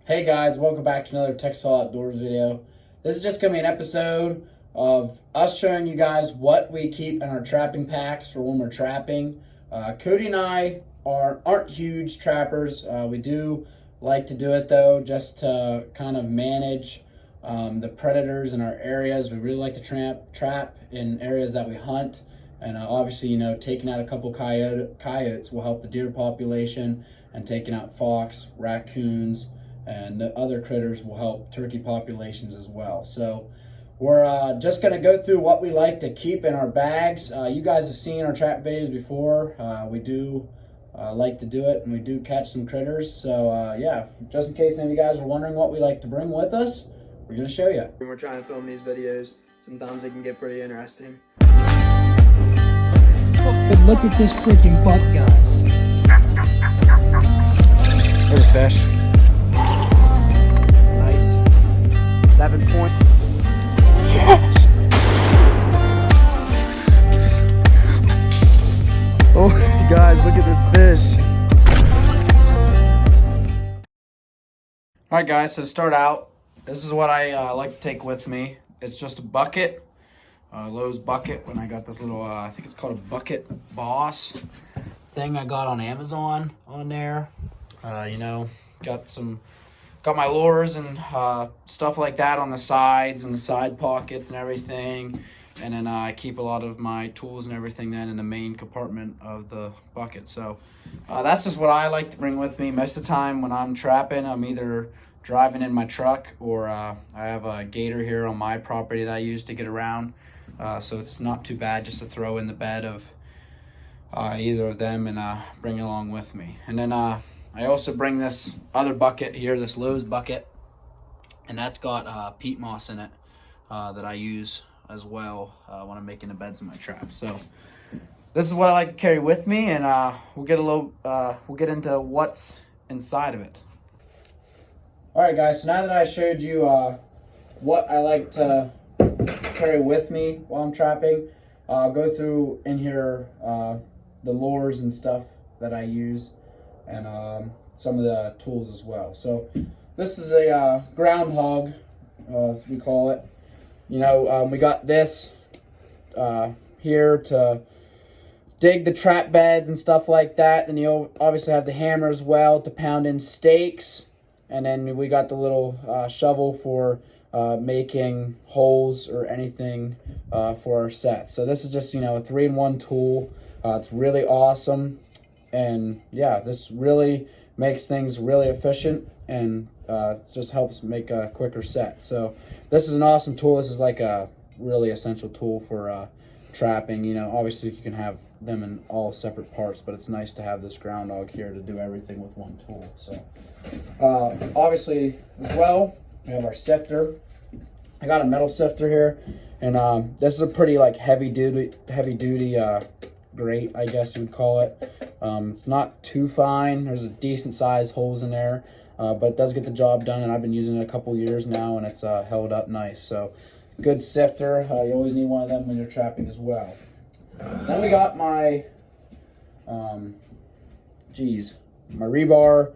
Hey guys, welcome back to another Textile Outdoors video. This is just going to be an episode of us showing you guys what we keep in our trapping packs for when we're trapping. Cody and I aren't huge trappers. We do like to do it though, just to kind of manage the predators in our areas. We really like to trap in areas that we hunt. And obviously, you know, taking out a couple coyotes will help the deer population, and taking out fox, raccoons, and the other critters will help turkey populations as well. So we're just going to go through what we like to keep in our bags. You guys have seen our trap videos before. We do like to do it, and we do catch some critters. So yeah, just in case any of you guys are wondering what we like to bring with us, we're going to show you. When we're trying to film these videos, sometimes they can get pretty interesting. But look at this freaking butt, guys. There's a fish. Nice. 7 point. Oh, guys, look at this fish. All right, guys, so to start out, this is what I like to take with me. It's just a bucket. Lowe's bucket. When I got this little, I think it's called a Bucket Boss thing I got on Amazon on there. You know, got my lures and stuff like that on the sides and the side pockets and everything. And then I keep a lot of my tools and everything then in the main compartment of the bucket. So that's just what I like to bring with me. Most of the time when I'm trapping, I'm either driving in my truck or I have a gator here on my property that I use to get around. So it's not too bad just to throw in the bed of either of them and bring it along with me. And then I also bring this other bucket here, this Lowe's bucket, and that's got peat moss in it that I use as well when I'm making the beds in my traps. So this is what I like to carry with me, and we'll get into what's inside of it. All right, guys. So now that I showed you what I like to carry with me while I'm trapping, I'll go through in here the lures and stuff that I use, and some of the tools as well. So this is a groundhog, as we call it. You know, we got this here to dig the trap beds and stuff like that. And you obviously have the hammer as well to pound in stakes. And then we got the little shovel for making holes or anything for our sets. So this is just, you know, a 3-in-1 tool. It's really awesome. And yeah, this really makes things really efficient, and it just helps make a quicker set. So this is an awesome tool. This is like a really essential tool for trapping. You know, obviously you can have them in all separate parts, but it's nice to have this groundhog here to do everything with one tool. So obviously as well, we have our sifter. I got a metal sifter here, and this is a pretty like heavy duty grate, I guess you would call it. It's not too fine. There's a decent sized holes in there, but it does get the job done, and I've been using it a couple years now, and it's held up nice. So good sifter. You always need one of them when you're trapping as well. Then we got my my rebar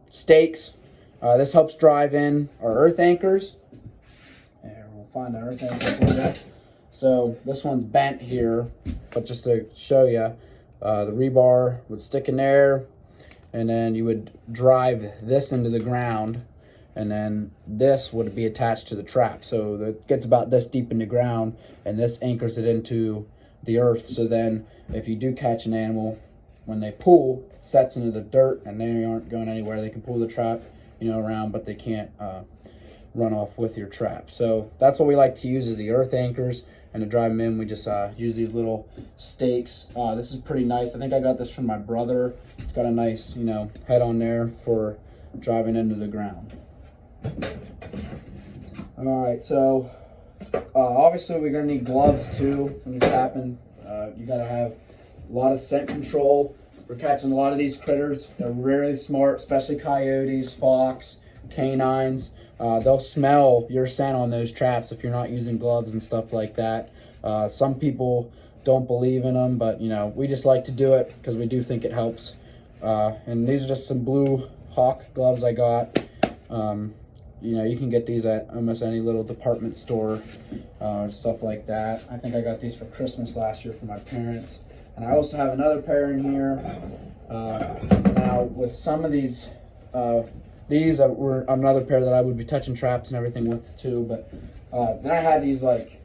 stakes. This helps drive in our earth anchors. There, we'll find the earth anchor for you. So this one's bent here, but just to show you, the rebar would stick in there, and then you would drive this into the ground, and then this would be attached to the trap. So it gets about this deep in the ground, and this anchors it into the earth. So then if you do catch an animal, when they pull, it sets into the dirt, and they aren't going anywhere. They can pull the trap, you know, around, but they can't run off with your trap. So that's what we like to use, is the earth anchors. And to drive them in, we just use these little stakes. This is pretty nice. I think I got this from my brother. It's got a nice, you know, head on there for driving into the ground. All right, so obviously we're gonna need gloves too when you're trapping. You gotta have a lot of scent control. We're catching a lot of these critters. They're really smart, especially coyotes, fox, canines. They'll smell your scent on those traps if you're not using gloves and stuff like that. Some people don't believe in them, but you know, we just like to do it because we do think it helps. And these are just some blue hawk gloves I got. You know, you can get these at almost any little department store, stuff like that. I think I got these for Christmas last year for my parents. And I also have another pair in here. Now, with some of these were another pair that I would be touching traps and everything with too. But then I have these, like,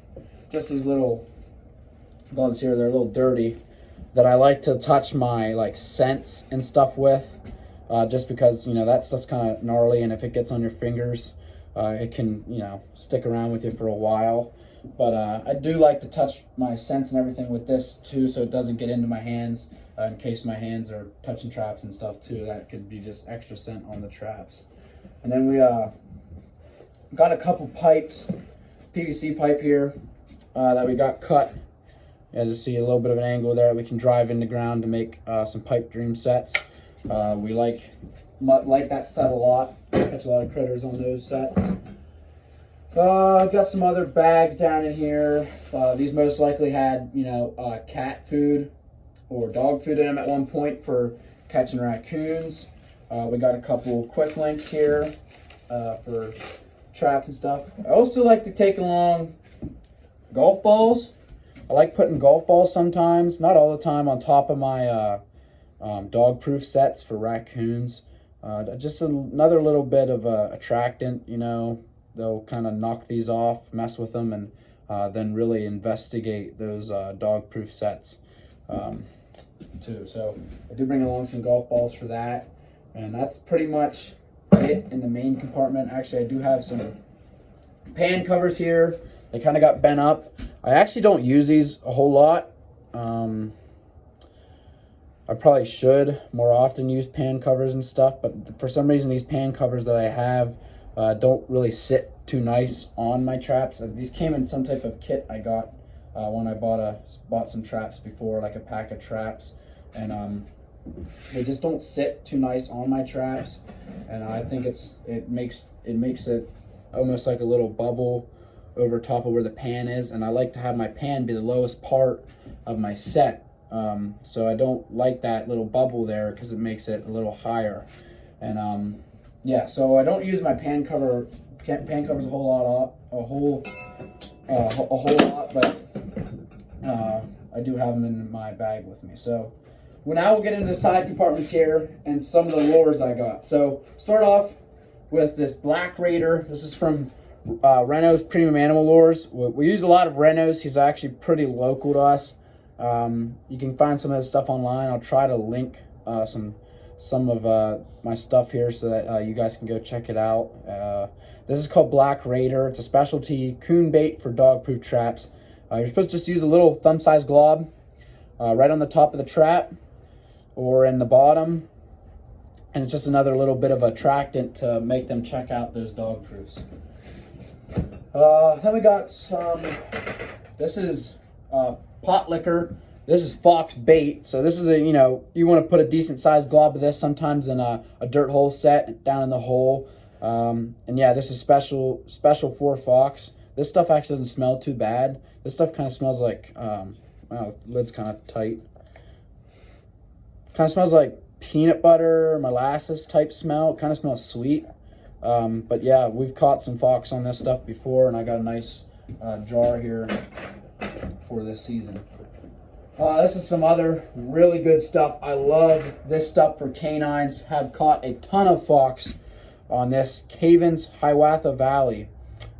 just these little gloves here. They're a little dirty, that I like to touch my, like, scents and stuff with. Just because, you know, that stuff's kind of gnarly, and if it gets on your fingers, it can, you know, stick around with you for a while. But I do like to touch my scents and everything with this too, so it doesn't get into my hands, in case my hands are touching traps and stuff too. That could be just extra scent on the traps. And then we got a couple pipes, PVC pipe here, that we got cut. Yeah, just see a little bit of an angle there. We can drive in the ground to make some pipe dream sets. We like that set a lot. Catch a lot of critters on those sets. I've got some other bags down in here. These most likely had, you know, cat food or dog food in them at one point for catching raccoons. We got a couple quick links here for traps and stuff. I also like to take along golf balls. I like putting golf balls sometimes, not all the time, on top of my dog-proof sets for raccoons. Just another little bit of attractant, you know. They'll kind of knock these off, mess with them, and then really investigate those dog-proof sets too. So I do bring along some golf balls for that, and that's pretty much it in the main compartment. Actually, I do have some pan covers here. They kind of got bent up. I actually don't use these a whole lot. I probably should more often use pan covers and stuff, but for some reason these pan covers that I have don't really sit too nice on my traps. These came in some type of kit I got when I bought some traps before, like a pack of traps, and they just don't sit too nice on my traps. And I think it makes it almost like a little bubble over top of where the pan is, and I like to have my pan be the lowest part of my set. So I don't like that little bubble there because it makes it a little higher. And yeah, so I don't use my pan covers a whole lot, but I do have them in my bag with me. So now we'll get into the side compartments here and some of the lures I got. So start off with this Black Raider. This is from Reno's Premium Animal Lures. We use a lot of Reno's. He's actually pretty local to us. You can find some of this stuff online. I'll try to link some of my stuff here so that you guys can go check it out. This is called Black Raider. It's a specialty coon bait for dog-proof traps. You're supposed to just use a little thumb-sized glob right on the top of the trap or in the bottom, and it's just another little bit of attractant to make them check out those dog proofs. Then we got some, this is pot liquor. This is fox bait. So this is a, you know, you want to put a decent sized glob of this sometimes in a dirt hole set down in the hole. And yeah, this is special for fox. This stuff actually doesn't smell too bad. This stuff kind of smells like, well, lid's kind of tight. Kind of smells like peanut butter, molasses type smell. It kind of smells sweet. But yeah, we've caught some fox on this stuff before, and I got a nice jar here for this season. This is some other really good stuff. I love this stuff for canines. Have caught a ton of fox on this Cavens Hiawatha Valley.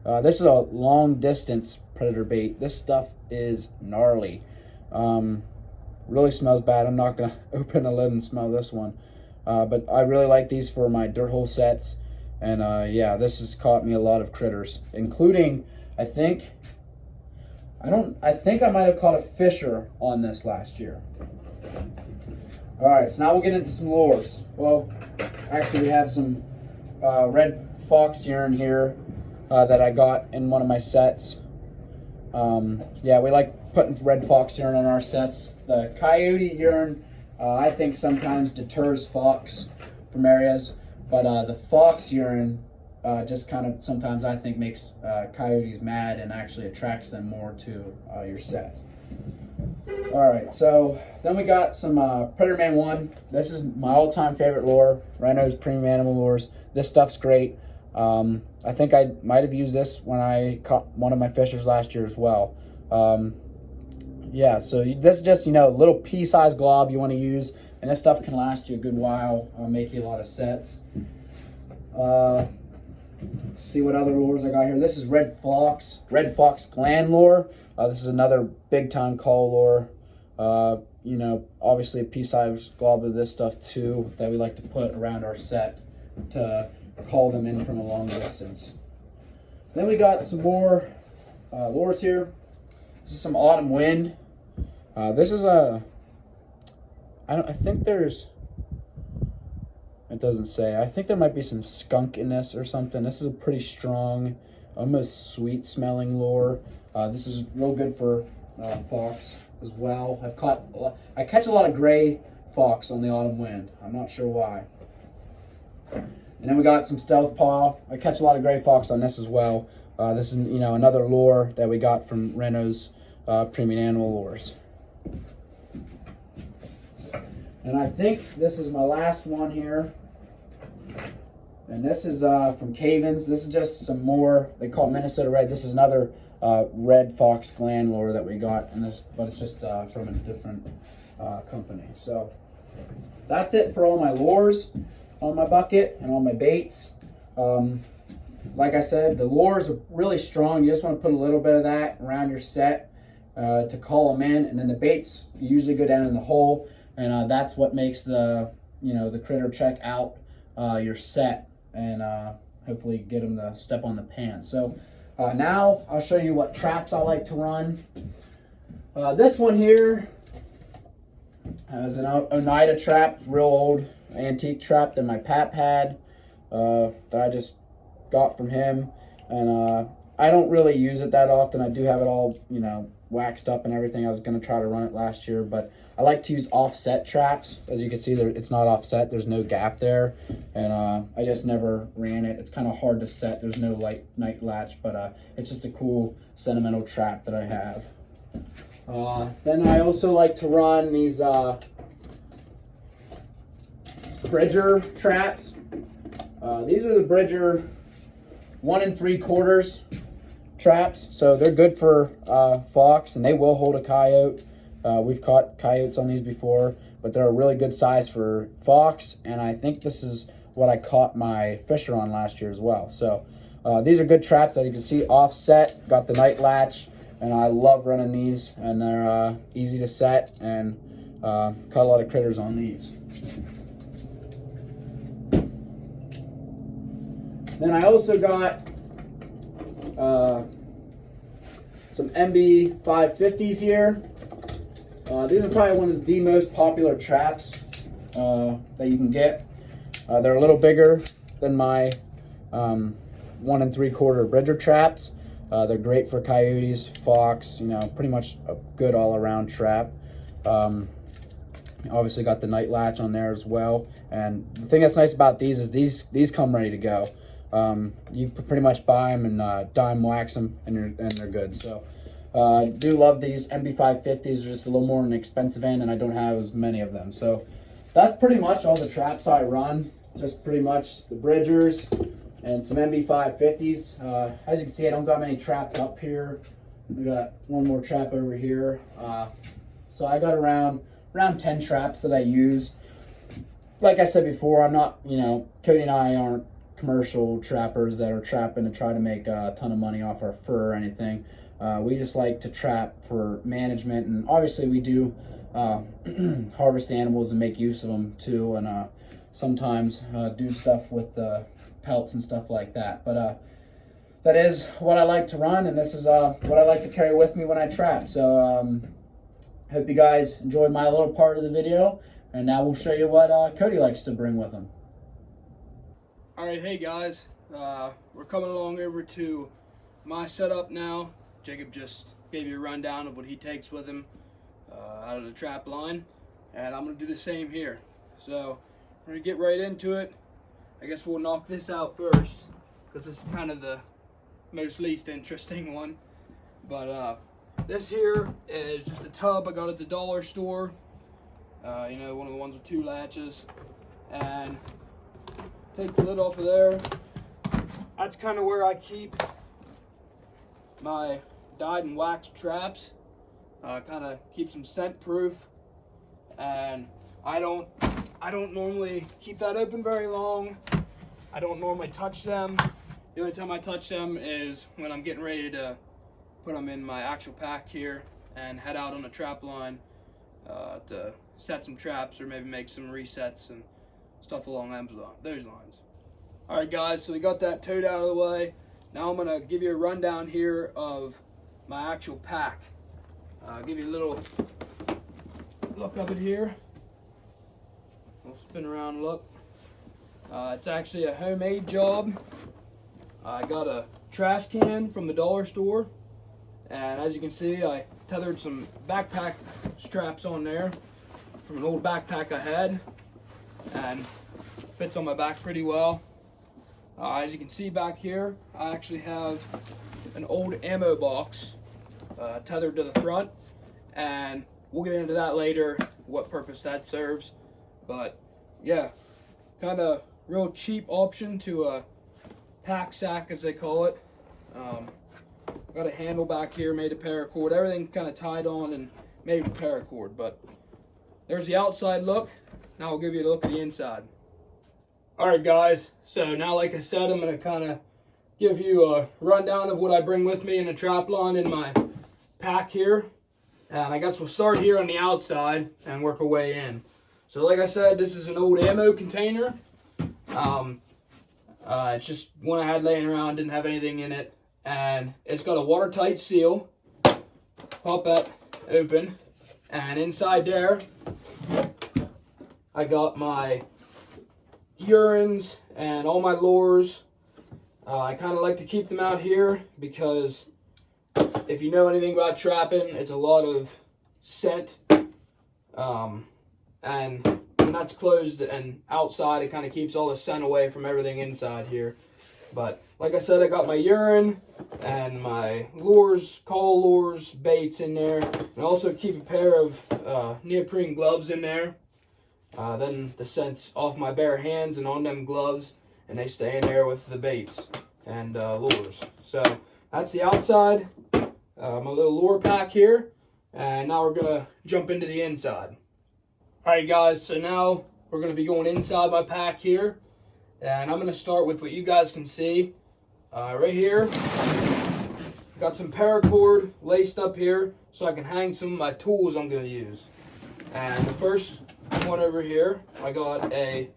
This is a long distance predator bait. This stuff is gnarly. Really smells bad. I'm not gonna open the lid and smell this one. But I really like these for my dirt hole sets. And yeah, this has caught me a lot of critters, including, I think I might have caught a fisher on this last year. All right, so now we'll get into some lures. Well, actually we have some red fox urine here that I got in one of my sets. Yeah, we like putting red fox urine on our sets. The coyote urine, I think sometimes deters fox from areas, but the fox urine just kind of sometimes I think makes coyotes mad and actually attracts them more to your set. All right, so then we got some Predator Man 1. This is my all-time favorite lure, Reno's Premium Animal Lures. This stuff's great. I think I might have used this when I caught one of my fishers last year as well. Yeah, so this is just, little pea-sized glob you want to use, and this stuff can last you a good while, make you a lot of sets. Let's see what other lures I got here. This is Red Fox Gland Lure. This is another big-time call lure. Obviously a pea-sized glob of this stuff too that we like to put around our set to call them in from a long distance. Then we got some more lures here. This is some Autumn Wind. This is I think there's, it doesn't say. I think there might be some skunk in this or something. This is a pretty strong, almost sweet smelling lure. This is real good for fox as well. I catch a lot of gray fox on the Autumn Wind. I'm not sure why. And then we got some Stealth Paw. I catch a lot of gray fox on this as well. This is another lure that we got from Reno's Premium Animal Lures. And I think this is my last one here. And this is from Cavens. This is just some more, they call it Minnesota Red. This is another Red Fox Gland lure that we got, but it's just from a different company. So that's it for all my lures on my bucket and all my baits. Like I said, the lures are really strong. You just want to put a little bit of that around your set to call them in, and then the baits usually go down in the hole, and that's what makes the the critter check out your set and hopefully get them to step on the pan. So now I'll show you what traps I like to run. This one here is an Oneida trap, real old antique trap that my pap had that I just got from him, and I don't really use it that often. I do have it all waxed up and everything. I was going to try to run it last year, but I like to use offset traps. As you can see there, it's not offset, there's no gap there, and I just never ran it. It's kind of hard to set, there's no night latch, but it's just a cool sentimental trap that I have. Then I also like to run these Bridger traps. These are the Bridger 1 3/4 traps, so they're good for fox, and they will hold a coyote. We've caught coyotes on these before, but they're a really good size for fox, and I think this is what I caught my fisher on last year as well. So these are good traps. As you can see, offset, got the night latch, and I love running these, and they're easy to set, and caught a lot of critters on these. Then I also got some MB 550s here. These are probably one of the most popular traps that you can get. They're a little bigger than my 1 3/4 Bridger traps. They're great for coyotes, fox, pretty much a good all-around trap. Obviously got the night latch on there as well. And the thing that's nice about these is these come ready to go. You pretty much buy them and dime wax them, and they're good. So I do love these MB550s. They're just a little more on the expensive end, and I don't have as many of them. So that's pretty much all the traps I run. Just pretty much the Bridgers and some MB550s. As you can see, I don't got many traps up here. We got one more trap over here. So I got around 10 traps that I use. Like I said before, I'm not, Cody and I aren't commercial trappers that are trapping to try to make a ton of money off our fur or anything. We just like to trap for management, and obviously we do harvest animals and make use of them too, and sometimes do stuff with pelts and stuff like that. But that is what I like to run, and this is what I like to carry with me when I trap. So hope you guys enjoyed my little part of the video, and now we'll show you what Cody likes to bring with him. Alright, hey guys, we're coming along over to my setup now. Jacob just gave you a rundown of what he takes with him out of the trap line, and I'm going to do the same here. So we're going to get right into it. I guess we'll knock this out first, because this is kind of the most least interesting one. But This here is just a tub I got at the dollar store. You know, one of the ones with 2 latches. And take the lid off of there. That's kind of where I keep my dyed and waxed traps. Kind of keeps them scent proof. And I don't normally keep that open very long. I don't normally touch them. The only time I touch them is when I'm getting ready to put them in my actual pack here and head out on a trap line to set some traps or maybe make some resets and stuff along those lines. Alright guys, so we got that towed out of the way. Now I'm going to give you a rundown here of my actual pack. I'll give you a little look of it here. We'll spin around and look. It's actually a homemade job. I got a trash can from the dollar store, and as you can see, I tethered some backpack straps on there from an old backpack I had, and fits on my back pretty well. As you can see back here, I actually have an old ammo box tethered to the front, and we'll get into that later, what purpose that serves. But yeah, kind of real cheap option to a pack sack, as they call it. Got a handle back here made of paracord, everything kind of tied on and made with paracord. But there's the outside look. Now I'll give you a look at the inside. Alright guys, so now like I said, I'm going to kind of give you a rundown of what I bring with me in a trap line in my pack here. And I guess we'll start here on the outside and work our way in. So like I said, this is an old ammo container. It's just one I had laying around, didn't have anything in it. And it's got a watertight seal. Pop that open. And inside there, I got my urines and all my lures. I kind of like to keep them out here because if you know anything about trapping, it's a lot of scent. And when that's closed and outside, it kind of keeps all the scent away from everything inside here. But like I said, I got my urine and my lures, call lures, baits in there. And I also keep a pair of neoprene gloves in there. Then the scent's off my bare hands and on them gloves, and they stay in there with the baits and lures. So that's the outside, my little lure pack here. And now we're gonna jump into the inside. Alright guys, so now we're going to be going inside my pack here, and I'm going to start with what you guys can see. Right here, got some paracord laced up here so I can hang some of my tools I'm going to use. And the first one over here, I got a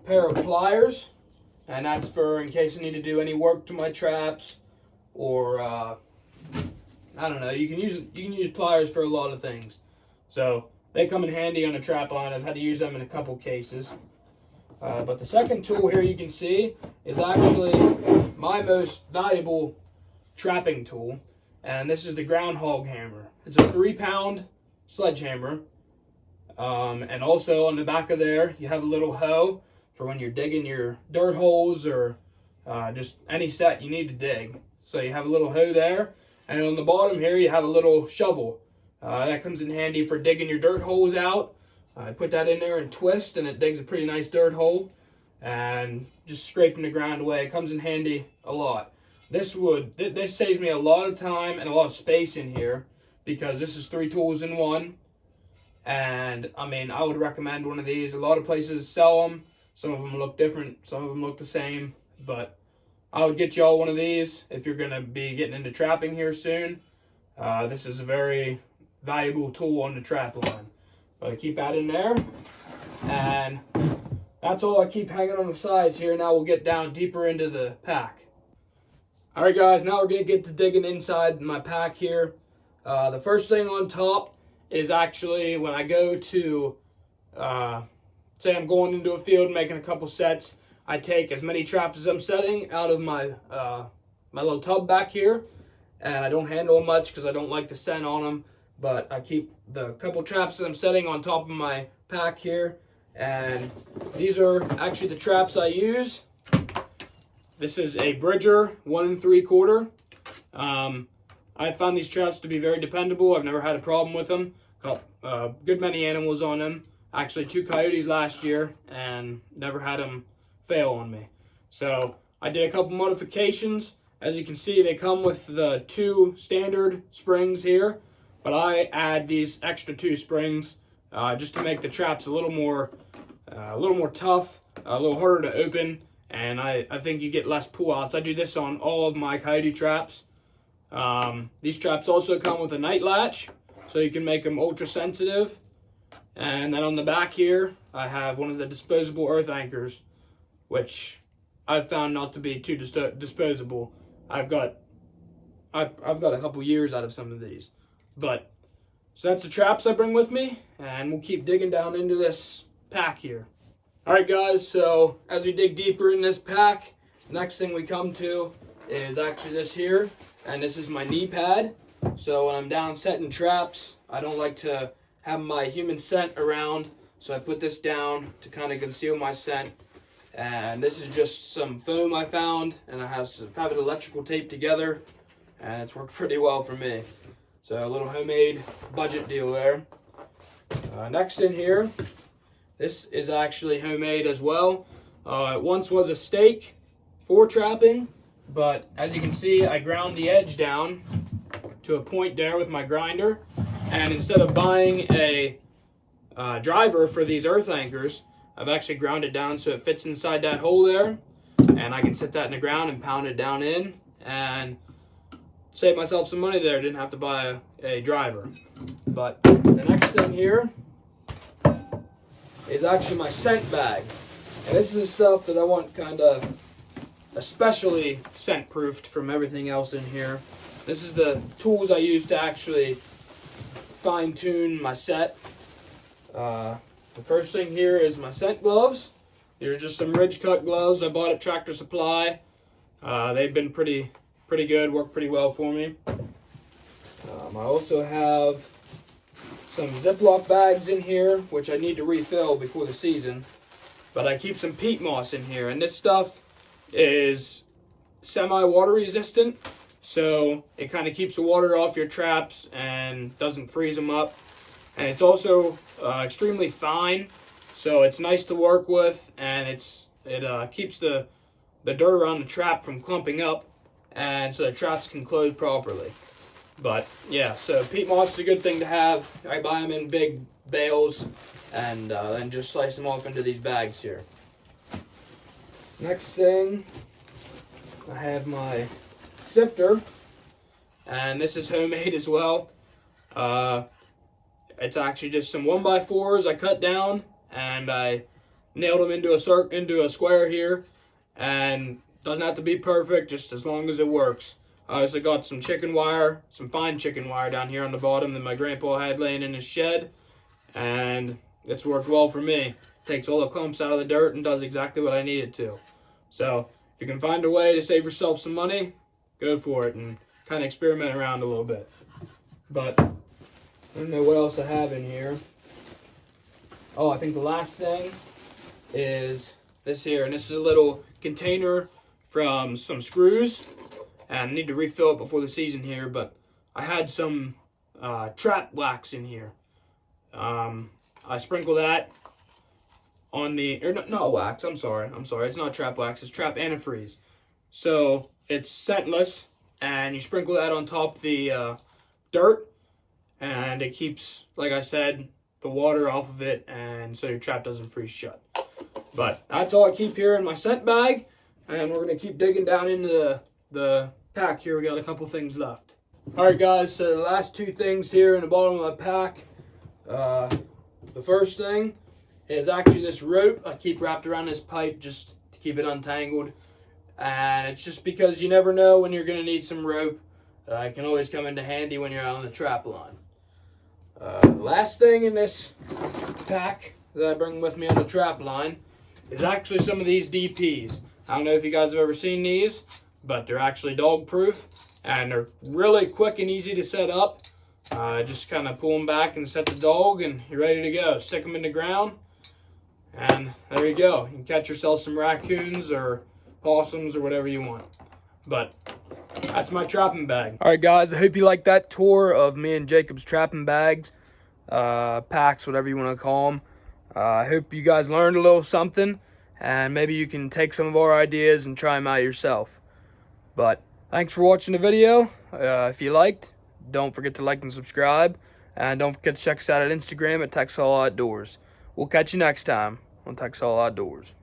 pair of pliers, and that's for in case I need to do any work to my traps, or I don't know, you can use pliers for a lot of things. So they come in handy on a trap line. I've had to use them in a couple cases. But the second tool here you can see is actually my most valuable trapping tool. And this is the groundhog hammer. It's a 3-pound sledgehammer. And also on the back of there, you have a little hoe for when you're digging your dirt holes or just any set you need to dig. So you have a little hoe there. And on the bottom here, you have a little shovel. That comes in handy for digging your dirt holes out. I put that in there and twist, and it digs a pretty nice dirt hole. And just scraping the ground away. It comes in handy a lot. This saves me a lot of time and a lot of space in here because this is 3 tools in one. And I mean, I would recommend one of these. A lot of places sell them. Some of them look different. Some of them look the same. But I would get y'all one of these if you're going to be getting into trapping here soon. This is a very valuable tool on the trap line. But I keep that in there, and that's all I keep hanging on the sides here. Now we'll get down deeper into the pack. Alright guys, now we're going to get to digging inside my pack here. The first thing on top is actually when I go to, say I'm going into a field making a couple sets, I take as many traps as I'm setting out of my, my little tub back here. And I don't handle them much because I don't like the scent on them. But I keep the couple traps that I'm setting on top of my pack here. And these are actually the traps I use. This is a Bridger 1 3/4. I found these traps to be very dependable. I've never had a problem with them. Caught a good many animals on them. Actually 2 coyotes last year, and never had them fail on me. So I did a couple modifications. As you can see, they come with the 2 standard springs here, but I add these extra 2 springs just to make the traps a little more tough, a little harder to open, and I think you get less pull outs. I do this on all of my coyote traps. These traps also come with a night latch, so you can make them ultra sensitive. And then on the back here, I have one of the disposable earth anchors, which I've found not to be too disposable. I've got a couple years out of some of these. But so that's the traps I bring with me, and we'll keep digging down into this pack here. All right, guys, so as we dig deeper in this pack, the next thing we come to is actually this here, and this is my knee pad. So when I'm down setting traps, I don't like to have my human scent around, so I put this down to kind of conceal my scent. And this is just some foam I found, and I have it electrical tape together, and it's worked pretty well for me. So a little homemade budget deal there. Next in here, this is actually homemade as well. It once was a stake for trapping, but as you can see, I ground the edge down to a point there with my grinder. And instead of buying a driver for these earth anchors, I've actually ground it down so it fits inside that hole there. And I can set that in the ground and pound it down in and save myself some money there. Didn't have to buy a driver. But the next thing here is actually my scent bag. And this is the stuff that I want kind of especially scent proofed from everything else in here. This is the tools I use to actually fine tune my set. The first thing here is my scent gloves. These are just some ridge cut gloves I bought at Tractor Supply. They've been pretty good, work pretty well for me. I also have some Ziploc bags in here, which I need to refill before the season. But I keep some peat moss in here, and this stuff is semi-water resistant, so it kind of keeps the water off your traps and doesn't freeze them up. And it's also extremely fine, so it's nice to work with, and it keeps the dirt around the trap from clumping up, and so the traps can close properly. But yeah, so peat moss is a good thing to have. I buy them in big bales, and then just slice them off into these bags here. Next thing, I have my sifter, and this is homemade as well. It's actually just some 1x4s I cut down, and I nailed them into a square here, and doesn't have to be perfect, just as long as it works. I also got some chicken wire, some fine chicken wire down here on the bottom that my grandpa had laying in his shed, and it's worked well for me. Takes all the clumps out of the dirt and does exactly what I need it to. So if you can find a way to save yourself some money, go for it and kind of experiment around a little bit. But I don't know what else I have in here. Oh, I think the last thing is this here, and this is a little container from some screws, and I need to refill it before the season here, but I had some trap wax in here. I sprinkle that on the, or not wax, I'm sorry, it's not trap wax, it's trap antifreeze. So it's scentless, and you sprinkle that on top of the dirt, and it keeps, like I said, the water off of it, and so your trap doesn't freeze shut. But that's all I keep here in my scent bag, and we're going to keep digging down into the pack here. We got a couple things left. Alright guys, so the last two things here in the bottom of my pack. The first thing is actually this rope I keep wrapped around this pipe just to keep it untangled. And it's just because you never know when you're going to need some rope. It can always come into handy when you're out on the trap line. The last thing in this pack that I bring with me on the trap line is actually some of these DPs. I don't know if you guys have ever seen these, but they're actually dog proof, and they're really quick and easy to set up. Just kind of pull them back and set the dog, and you're ready to go. Stick them in the ground, and there you go. You can catch yourself some raccoons or possums or whatever you want. But That's my trapping bag. All right, guys, I hope you liked that tour of me and Jacob's trapping bags, packs, whatever you want to call them. I hope you guys learned a little something, and maybe you can take some of our ideas and try them out yourself. But thanks for watching the video. If you liked, don't forget to like and subscribe, and don't forget to check us out at Instagram at Texas All Outdoors. We'll catch you next time on Texas All Outdoors.